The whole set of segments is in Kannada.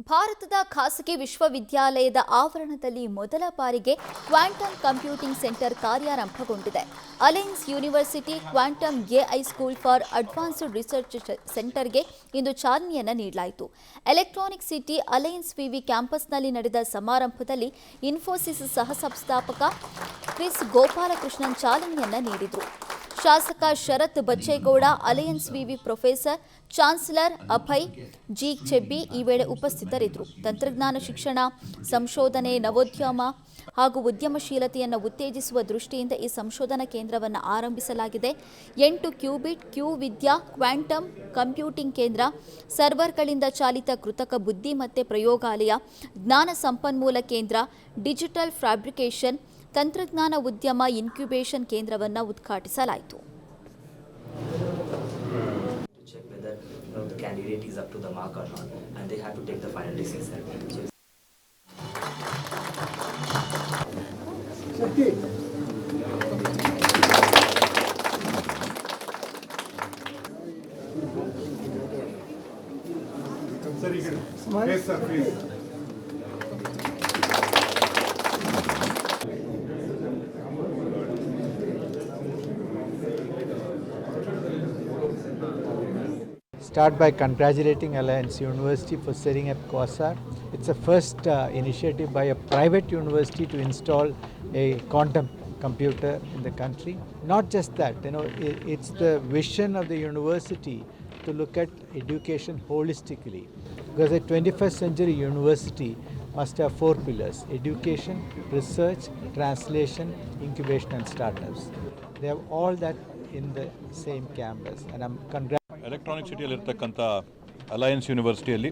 ಭಾರತದ ಖಾಸಗಿ ವಿಶ್ವವಿದ್ಯಾಲಯದ ಆವರಣದಲ್ಲಿ ಮೊದಲ ಬಾರಿಗೆ ಕ್ವಾಂಟಮ್ ಕಂಪ್ಯೂಟಿಂಗ್ ಸೆಂಟರ್ ಕಾರ್ಯಾರಂಭಗೊಂಡಿದೆ. Alliance university quantum AI school for advanced research ಸೆಂಟರ್ಗೆ ಇಂದು ಚಾಲನೆಯನ್ನು ನೀಡಲಾಯಿತು. ಎಲೆಕ್ಟ್ರಾನಿಕ್ ಸಿಟಿ ಅಲಯನ್ಸ್ ವಿವಿ ಕ್ಯಾಂಪಸ್ನಲ್ಲಿ ನಡೆದ ಸಮಾರಂಭದಲ್ಲಿ ಇನ್ಫೋಸಿಸ್ ಸಹ ಸಂಸ್ಥಾಪಕ ಕ್ರಿಸ್ ಗೋಪಾಲಕೃಷ್ಣನ್ ಚಾಲನೆಯನ್ನು ನೀಡಿದರು. ಶಾಸಕ ಶರತ್ ಬಚ್ಚೇಗೌಡ, ಅಲಯನ್ಸ್ ವಿವಿ ಪ್ರೊಫೆಸರ್ ಚಾನ್ಸಲರ್ ಅಭಯ್ ಜಿ ಚೆಬ್ಬಿ ಈ ವೇಳೆ ಉಪಸ್ಥಿತರಿದ್ದರು. ತಂತ್ರಜ್ಞಾನ ಶಿಕ್ಷಣ, ಸಂಶೋಧನೆ, ನವೋದ್ಯಮ ಹಾಗೂ ಉದ್ಯಮಶೀಲತೆಯನ್ನು ಉತ್ತೇಜಿಸುವ ದೃಷ್ಟಿಯಿಂದ ಈ ಸಂಶೋಧನಾ ಕೇಂದ್ರವನ್ನು ಆರಂಭಿಸಲಾಗಿದೆ. 8 ಕ್ಯೂಬಿಟ್ ಕ್ಯೂ ವಿದ್ಯಾ ಕ್ವಾಂಟಮ್ ಕಂಪ್ಯೂಟಿಂಗ್ ಕೇಂದ್ರ, ಸರ್ವರ್ಗಳಿಂದ ಚಾಲಿತ ಕೃತಕ ಬುದ್ಧಿಮತ್ತೆ ಪ್ರಯೋಗಾಲಯ, ಜ್ಞಾನ ಸಂಪನ್ಮೂಲ ಕೇಂದ್ರ, ಡಿಜಿಟಲ್ ಫ್ಯಾಬ್ರಿಕೇಷನ್, ತಂತ್ರಜ್ಞಾನ ಉದ್ಯಮ ಇನ್ಕ್ಯುಬೇಷನ್ ಕೇಂದ್ರವನ್ನು ಉದ್ಘಾಟಿಸಲಾಯಿತು. The candidate is up to the mark or not, and they have to take the final decision. Start by congratulating Alliance University for setting up QUASAR. It's the first initiative by a private university to install a quantum computer in the country. Not just that, it's the vision of the university to look at education holistically. Because a 21st century university must have 4 pillars: education, research, translation, incubation and startups. They have all that in the same campus, and I'm electronic ಸಿಟಿಯಲ್ಲಿರ್ತಕ್ಕಂಥ ಅಲಯನ್ಸ್ ಯೂನಿವರ್ಸಿಟಿಯಲ್ಲಿ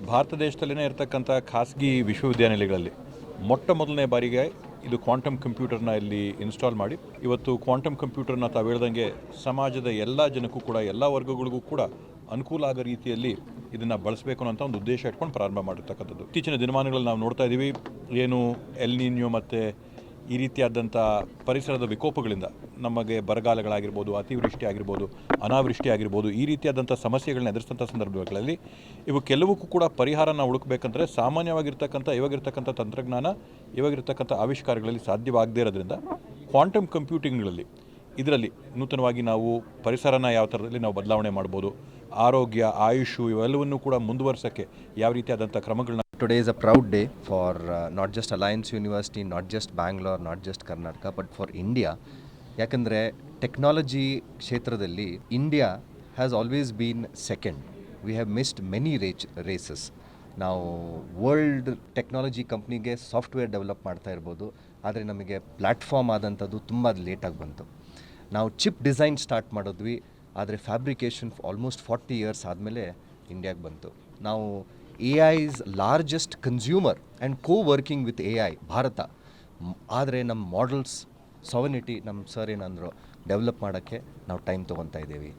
ಭಾರತ ದೇಶದಲ್ಲಿನೇ ಇರತಕ್ಕಂಥ ಖಾಸಗಿ ವಿಶ್ವವಿದ್ಯಾನಿಲಯಗಳಲ್ಲಿ ಮೊದಲನೇ ಬಾರಿಗೆ ಇದು ಕ್ವಾಂಟಮ್ ಕಂಪ್ಯೂಟರ್ನ ಇಲ್ಲಿ ಇನ್ಸ್ಟಾಲ್ ಮಾಡಿ ಇವತ್ತು ಕ್ವಾಂಟಮ್ ಕಂಪ್ಯೂಟರ್ನ ತಾವು ಹೇಳ್ದಂಗೆ ಸಮಾಜದ ಎಲ್ಲ ಜನಕ್ಕೂ ಕೂಡ ಎಲ್ಲ ವರ್ಗಗಳಿಗೂ ಕೂಡ ಅನುಕೂಲ ಆಗೋ ರೀತಿಯಲ್ಲಿ ಇದನ್ನು ಬಳಸಬೇಕು ಅನ್ನೋಂಥ ಒಂದು ಉದ್ದೇಶ ಇಟ್ಕೊಂಡು ಪ್ರಾರಂಭ ಮಾಡಿರ್ತಕ್ಕಂಥದ್ದು. ಇತ್ತೀಚಿನ ದಿನಮಾನಗಳಲ್ಲಿ ನಾವು ನೋಡ್ತಾ ಇದ್ದೀವಿ, ಏನು ಎಲ್ ನಿನ್ಯೋ ಮತ್ತು ಈ ರೀತಿಯಾದಂಥ ಪರಿಸರದ ವಿಕೋಪಗಳಿಂದ ನಮಗೆ ಬರಗಾಲಗಳಾಗಿರ್ಬೋದು, ಅತಿವೃಷ್ಟಿ ಆಗಿರ್ಬೋದು, ಅನಾವೃಷ್ಟಿ ಆಗಿರ್ಬೋದು, ಈ ರೀತಿಯಾದಂಥ ಸಮಸ್ಯೆಗಳನ್ನ ಎದುರಿಸಿದಂಥ ಸಂದರ್ಭಗಳಲ್ಲಿ ಇವು ಕೆಲವಕ್ಕೂ ಕೂಡ ಪರಿಹಾರನ ಹುಡುಕಬೇಕಂದ್ರೆ ಸಾಮಾನ್ಯವಾಗಿರ್ತಕ್ಕಂಥ ಇವಾಗಿರ್ತಕ್ಕಂಥ ತಂತ್ರಜ್ಞಾನ, ಇವಾಗಿರ್ತಕ್ಕಂಥ ಆವಿಷ್ಕಾರಗಳಲ್ಲಿ ಸಾಧ್ಯವಾಗದೇ ಇರೋದ್ರಿಂದ ಕ್ವಾಂಟಮ್ ಕಂಪ್ಯೂಟಿಂಗ್ಗಳಲ್ಲಿ ಇದರಲ್ಲಿ ನೂತನವಾಗಿ ನಾವು ಪರಿಸರನ ಯಾವ ಥರದಲ್ಲಿ ನಾವು ಬದಲಾವಣೆ ಮಾಡ್ಬೋದು, ಆರೋಗ್ಯ, ಆಯುಷು ಇವೆಲ್ಲವನ್ನೂ ಕೂಡ ಮುಂದುವರ್ಸೋಕ್ಕೆ ಯಾವ ರೀತಿಯಾದಂಥ ಕ್ರಮಗಳನ್ನ. Today is a proud day for not just Alliance University, not just Bangalore, not just Karnataka, but for India. ಯಾಕಂದರೆ ಟೆಕ್ನಾಲಜಿ ಕ್ಷೇತ್ರದಲ್ಲಿ India has always been second. We have missed many races. ನಾವು ವರ್ಲ್ಡ್ ಟೆಕ್ನಾಲಜಿ ಕಂಪ್ನಿಗೆ ಸಾಫ್ಟ್ವೇರ್ ಡೆವಲಪ್ ಮಾಡ್ತಾ ಇರ್ಬೋದು, ಆದರೆ ನಮಗೆ ಪ್ಲ್ಯಾಟ್ಫಾರ್ಮ್ ಆದಂಥದ್ದು ತುಂಬ ಲೇಟಾಗಿ ಬಂತು. ನಾವು ಚಿಪ್ ಡಿಸೈನ್ ಸ್ಟಾರ್ಟ್ ಮಾಡಿದ್ವಿ, ಆದರೆ ಫ್ಯಾಬ್ರಿಕೇಷನ್ ಆಲ್ಮೋಸ್ಟ್ 40 years ಆದಮೇಲೆ ಇಂಡಿಯಾಗೆ ಬಂತು. ನಾವು AI's largest consumer and co-working with AI Bharat. ಆದರೆ ನಮ್ಮ ಮಾಡಲ್ಸ್ ಸಾವರ್ನಿಟಿ ನಮ್ಮ ಸರ್ ಏನಂದರು ಡೆವಲಪ್ ಮಾಡೋಕ್ಕೆ ನಾವು ಟೈಮ್ ತೊಗೊತಾ ಇದ್ದೀವಿ.